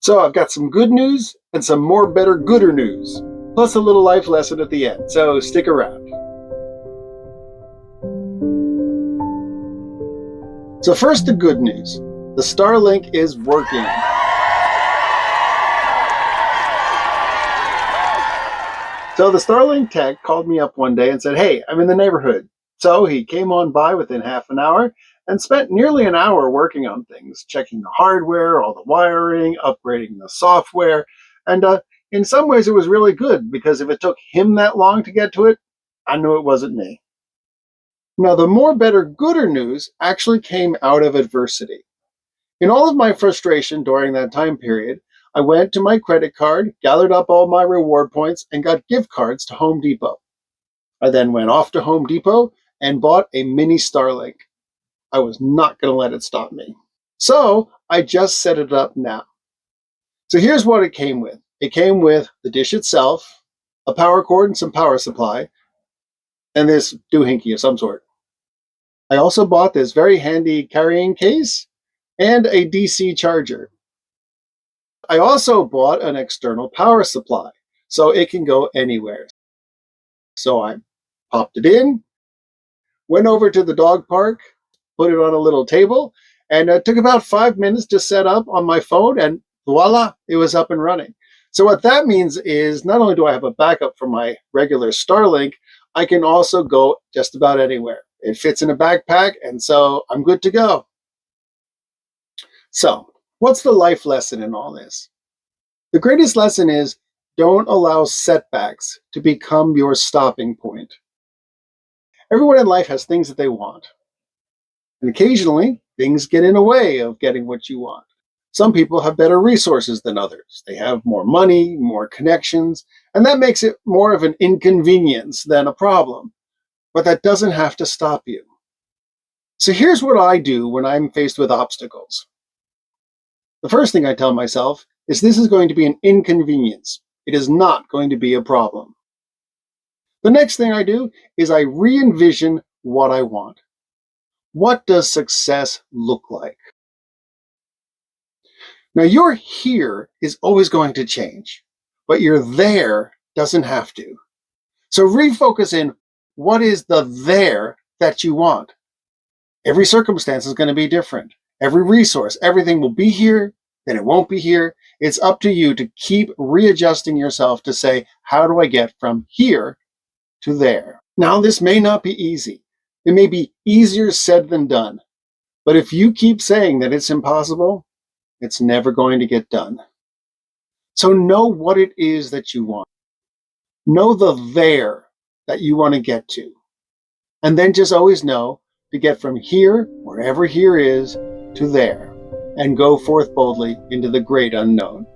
So I've got some good news and some more better gooder news, plus a little life lesson at the end, so stick around. So first, the good news. The Starlink is working. So the Starlink tech called me up one day and said, hey, I'm in the neighborhood. So he came on by within half an hour and spent nearly an hour working on things, checking the hardware, all the wiring, upgrading the software. And in some ways, it was really good because if it took him that long to get to it, I knew it wasn't me. Now, the more better, gooder news actually came out of adversity. In all of my frustration during that time period, I went to my credit card, gathered up all my reward points, and got gift cards to Home Depot. I then went off to Home Depot and bought a mini Starlink. I was not going to let it stop me. So I just set it up now. So here's what it came with. It came with the dish itself, a power cord and some power supply, and this doohickey of some sort. I also bought this very handy carrying case and a DC charger. I also bought an external power supply, so it can go anywhere. So I popped it in, went over to the dog park, put it on a little table, and it took about 5 minutes to set up on my phone, and voila, it was up and running. So what that means is not only do I have a backup for my regular Starlink, I can also go just about anywhere. It fits in a backpack, and so I'm good to go. So, what's the life lesson in all this? The greatest lesson is don't allow setbacks to become your stopping point. Everyone in life has things that they want. And occasionally, things get in the way of getting what you want. Some people have better resources than others. They have more money, more connections, and that makes it more of an inconvenience than a problem. But that doesn't have to stop you. So here's what I do when I'm faced with obstacles. The first thing I tell myself is this is going to be an inconvenience. It is not going to be a problem. The next thing I do is I re-envision what I want. What does success look like? Now, your here is always going to change, but your there doesn't have to. So refocus in what is the there that you want. Every circumstance is going to be different. Every resource, everything will be here, then it won't be here. It's up to you to keep readjusting yourself to say, how do I get from here to there? Now, this may not be easy. It may be easier said than done. But if you keep saying that it's impossible, it's never going to get done. So know what it is that you want. Know the there that you want to get to. And then just always know to get from here, wherever here is, to there, and go forth boldly into the great unknown.